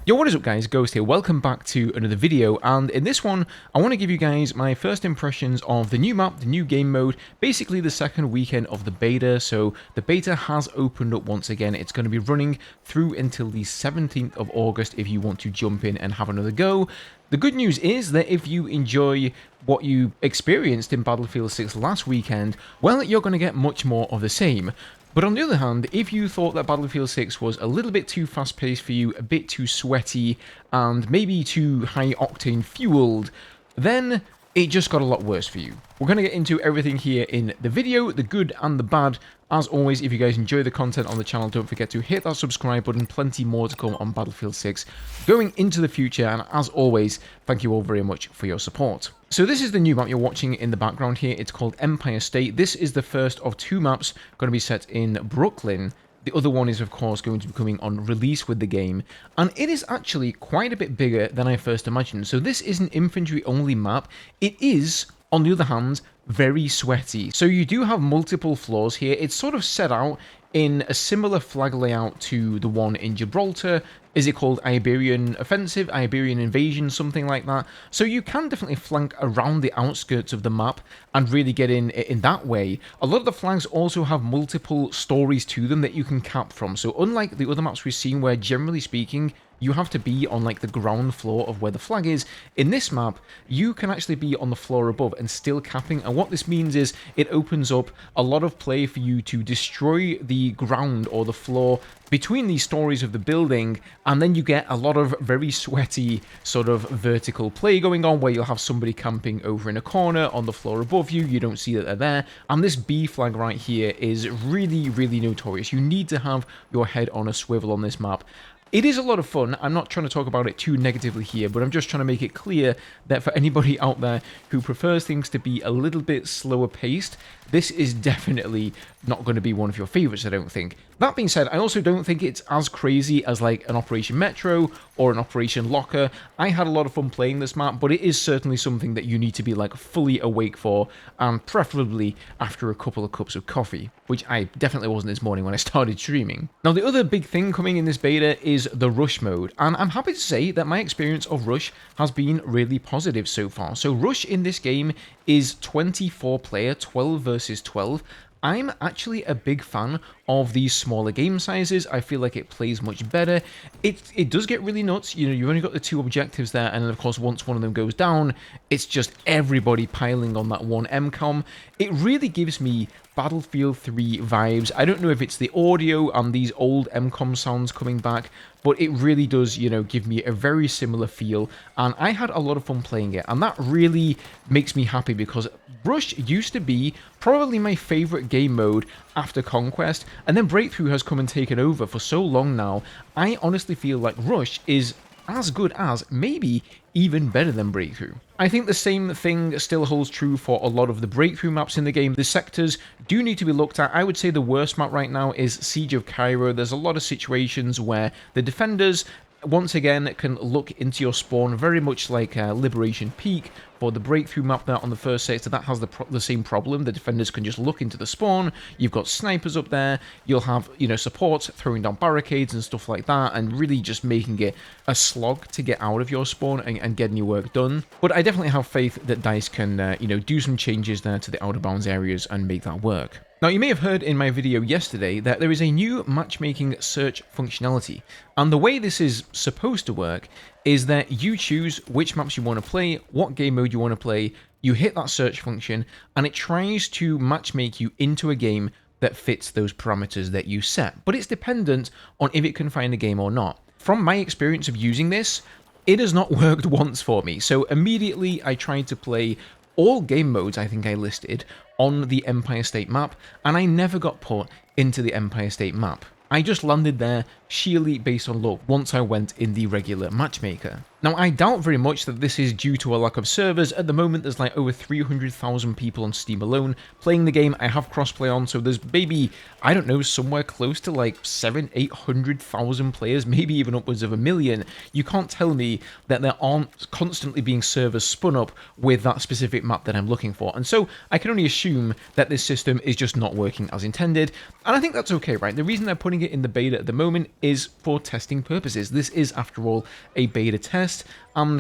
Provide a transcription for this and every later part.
Yo, what is up guys, Ghost here, welcome back to another video, and in this one, I want to give you guys my first impressions of the new map, the new game mode, basically the second weekend of the beta. So the beta has opened up once again. It's going to be running through until the 17th of August if you want to jump in and have another go. The good news is that if you enjoy what you experienced in Battlefield 6 last weekend, well, you're going to get much more of the same. But on the other hand, if you thought that Battlefield 6 was a little bit too fast-paced for you, a bit too sweaty, and maybe too high-octane fueled, then it just got a lot worse for you. We're going to get into everything here in the video, the good and the bad. As always, if you guys enjoy the content on the channel, don't forget to hit that subscribe button. Plenty more to come on Battlefield 6 going into the future, and as always, thank you all very much for your support. So this is the new map you're watching in the background here. It's called Empire State. This is the first of two maps going to be set in Brooklyn. The other one is, of course, going to be coming on release with the game, and it is actually quite a bit bigger than I first imagined. So this is an infantry-only map. It is, on the other hand, very sweaty. So you do have multiple floors here. It's sort of set out in a similar flag layout to the one in Gibraltar. Is it called Iberian Offensive, Iberian Invasion, something like that? So you can definitely flank around the outskirts of the map and really get in that way. A lot of the flags also have multiple stories to them that you can cap from. So unlike the other maps we've seen where, generally speaking, you have to be on like the ground floor of where the flag is, in this map, you can actually be on the floor above and still capping. And what this means is it opens up a lot of play for you to destroy the ground or the floor between these stories of the building, and then you get a lot of very sweaty sort of vertical play going on where you'll have somebody camping over in a corner on the floor above you. You don't see that they're there. And this B flag right here is really, really notorious. You need to have your head on a swivel on this map. It is a lot of fun. I'm not trying to talk about it too negatively here, but I'm just trying to make it clear that for anybody out there who prefers things to be a little bit slower paced, this is definitely not going to be one of your favorites, I don't think. That being said, I also don't think it's as crazy as like an Operation Metro or an Operation Locker. I had a lot of fun playing this map, but it is certainly something that you need to be like fully awake for, and preferably after a couple of cups of coffee, which I definitely wasn't this morning when I started streaming. Now, the other big thing coming in this beta is the Rush mode, and I'm happy to say that my experience of Rush has been really positive so far. So Rush in this game is 24 player, 12 versus 12. I'm actually a big fan of these smaller game sizes. I feel like it plays much better. It does get really nuts. You know, you've only got the two objectives there, and then of course once one of them goes down, it's just everybody piling on that one MCOM. It really gives me Battlefield 3 vibes. I don't know if it's the audio and these old MCOM sounds coming back, but it really does, you know, give me a very similar feel, and I had a lot of fun playing it, and that really makes me happy because Rush used to be probably my favorite game mode after Conquest, and then Breakthrough has come and taken over for so long now. I honestly feel like Rush is as good as, maybe even better than Breakthrough. I think the same thing still holds true for a lot of the Breakthrough maps in the game. The sectors do need to be looked at. I would say the worst map right now is Siege of Cairo. There's a lot of situations where the defenders, once again, can look into your spawn very much like Liberation Peak. For the Breakthrough map there on the first sector, that has the same problem. The defenders can just look into the spawn. You've got snipers up there. You'll have, you know, supports throwing down barricades and stuff like that, and really just making it a slog to get out of your spawn and getting your work done. But I definitely have faith that DICE can, you know, do some changes there to the outer bounds areas and make that work. Now, you may have heard in my video yesterday that there is a new matchmaking search functionality, and the way this is supposed to work is that you choose which maps you want to play, what game mode you want to play, you hit that search function, and it tries to matchmake you into a game that fits those parameters that you set. But it's dependent on if it can find a game or not. From my experience of using this, it has not worked once for me. So immediately I tried to play all game modes I think I listed on the Empire State map, and I never got put into the Empire State map. I just landed there sheerly based on luck once I went in the regular matchmaker. Now, I doubt very much that this is due to a lack of servers. At the moment, there's like over 300,000 people on Steam alone playing the game. I have crossplay on, so there's maybe, I don't know, somewhere close to like 800,000 players, maybe even upwards of 1 million. You can't tell me that there aren't constantly being servers spun up with that specific map that I'm looking for. And so I can only assume that this system is just not working as intended. And I think that's okay, right? The reason they're putting it in the beta at the moment is for testing purposes. This is, after all, a beta test.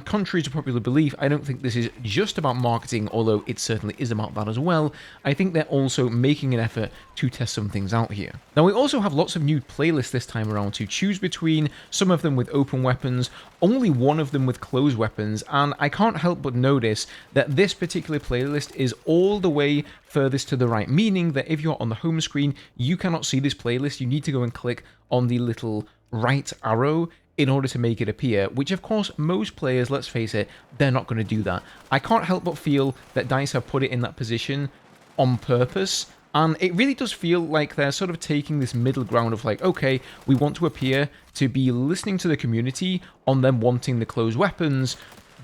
Contrary to popular belief, I don't think this is just about marketing, although it certainly is about that as well. I think they're also making an effort to test some things out here. Now, we also have lots of new playlists this time around to choose between, some of them with open weapons, only one of them with closed weapons, and I can't help but notice that this particular playlist is all the way furthest to the right, meaning that if you're on the home screen, you cannot see this playlist. You need to go and click on the little right arrow in order to make it appear, which of course most players, let's face it, they're not going to do that. I can't help but feel that DICE have put it in that position on purpose, and it really does feel like they're sort of taking this middle ground of like, okay, we want to appear to be listening to the community on them wanting the closed weapons,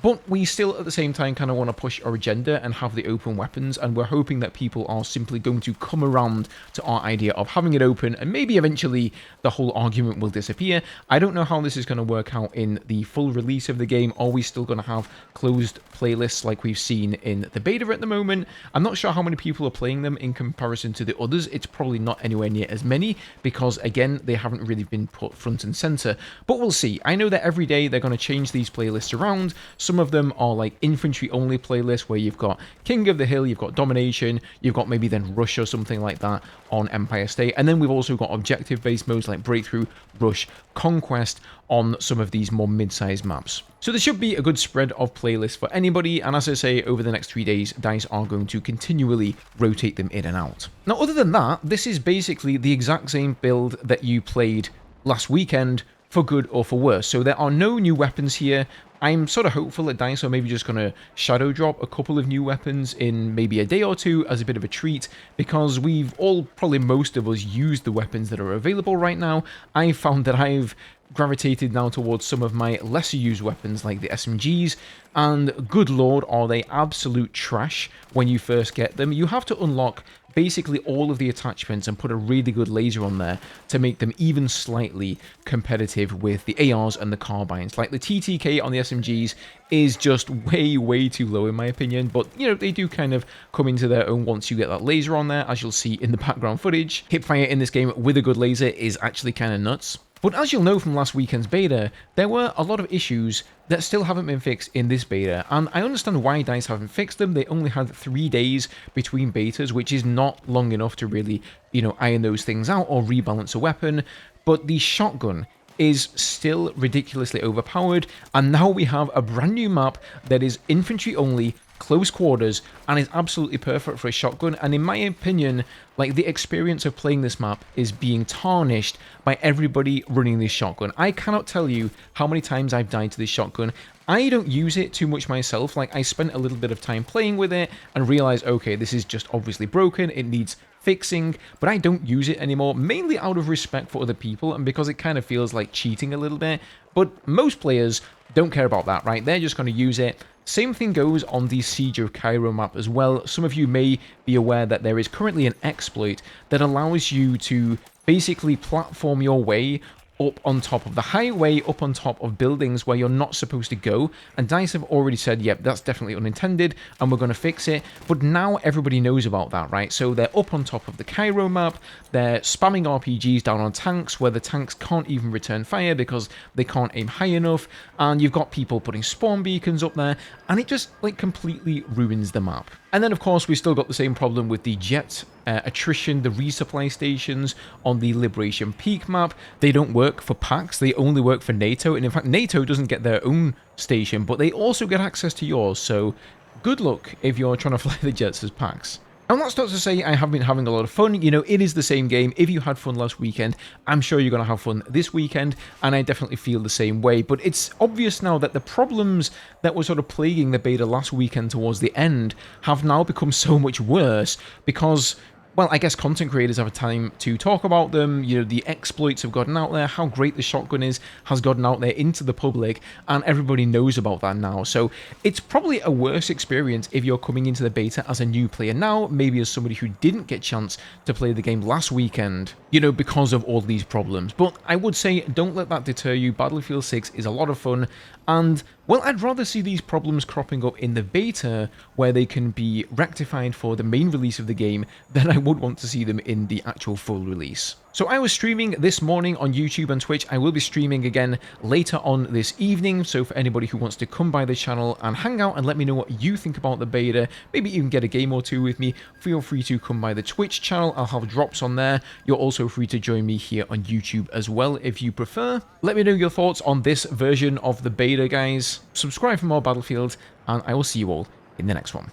but we still at the same time kind of want to push our agenda and have the open weapons, and we're hoping that people are simply going to come around to our idea of having it open, and maybe eventually the whole argument will disappear. I don't know how this is going to work out in the full release of the game. Are we still going to have closed playlists like we've seen in the beta at the moment? I'm not sure how many people are playing them in comparison to the others. It's probably not anywhere near as many because, again, they haven't really been put front and center, but we'll see. I know that every day they're going to change these playlists around. Some of them are like infantry only playlists where you've got King of the Hill, you've got Domination, you've got maybe then Rush or something like that on Empire State, and then we've also got objective based modes like Breakthrough, Rush, Conquest on some of these more mid-sized maps. So there should be a good spread of playlists for anybody, and as I say, over the next 3 days, DICE are going to continually rotate them in and out. Now, other than that, this is basically the exact same build that you played last weekend, for good or for worse. So there are no new weapons here. I'm sort of hopeful that DICE are maybe just going to shadow drop a couple of new weapons in maybe a day or two as a bit of a treat, because we've all, probably most of us, used the weapons that are available right now. I've found that I've gravitated now towards some of my lesser used weapons like the SMGs, and good lord, are they absolute trash when you first get them. You have to unlock basically all of the attachments and put a really good laser on there to make them even slightly competitive with the ARs and the carbines. Like the TTK on the SMGs is just way too low in my opinion, but you know, they do kind of come into their own once you get that laser on there, as you'll see in the background footage. Hipfire in this game with a good laser is actually kind of nuts. But as you'll know from last weekend's beta, there were a lot of issues that still haven't been fixed in this beta, and I understand why DICE haven't fixed them. They only had 3 days between betas, which is not long enough to really, you know, iron those things out or rebalance a weapon, but the shotgun is still ridiculously overpowered, and now we have a brand new map that is infantry only, close quarters, and is absolutely perfect for a shotgun. And in my opinion, like, the experience of playing this map is being tarnished by everybody running this shotgun. I cannot tell you how many times I've died to this shotgun. I don't use it too much myself. Like, I spent a little bit of time playing with it and realized, okay, this is just obviously broken, it needs fixing, but I don't use it anymore, mainly out of respect for other people and because it kind of feels like cheating a little bit. But most players don't care about that, right? They're just going to use it. Same thing goes on the Siege of Cairo map as well. Some of you may be aware that there is currently an exploit that allows you to basically platform your way up on top of the highway, up on top of buildings where you're not supposed to go, and DICE have already said, yep, that's definitely unintended, and we're going to fix it. But now everybody knows about that, right? So they're up on top of the Cairo map, they're spamming RPGs down on tanks where the tanks can't even return fire because they can't aim high enough, and you've got people putting spawn beacons up there, and it just, like, completely ruins the map. And then, of course, we still got the same problem with the jet attrition, the resupply stations on the Liberation Peak map. They don't work for packs, they only work for NATO, and in fact, NATO doesn't get their own station, but they also get access to yours, so good luck if you're trying to fly the jets as packs. And that's not to say I have been having a lot of fun. You know, it is the same game. If you had fun last weekend, I'm sure you're going to have fun this weekend, and I definitely feel the same way. But it's obvious now that the problems that were sort of plaguing the beta last weekend towards the end have now become so much worse because well, I guess content creators have a time to talk about them. You know, the exploits have gotten out there, how great the shotgun is has gotten out there into the public, and everybody knows about that now. So it's probably a worse experience if you're coming into the beta as a new player now, maybe as somebody who didn't get a chance to play the game last weekend, you know, because of all these problems. But I would say don't let that deter you. Battlefield 6 is a lot of fun, and well, I'd rather see these problems cropping up in the beta where they can be rectified for the main release of the game than I would want to see them in the actual full release. So I was streaming this morning on YouTube and Twitch. I will be streaming again later on this evening. So for anybody who wants to come by the channel and hang out and let me know what you think about the beta, maybe even get a game or two with me, feel free to come by the Twitch channel. I'll have drops on there. You're also free to join me here on YouTube as well if you prefer. Let me know your thoughts on this version of the beta, guys. Subscribe for more Battlefield, and I will see you all in the next one.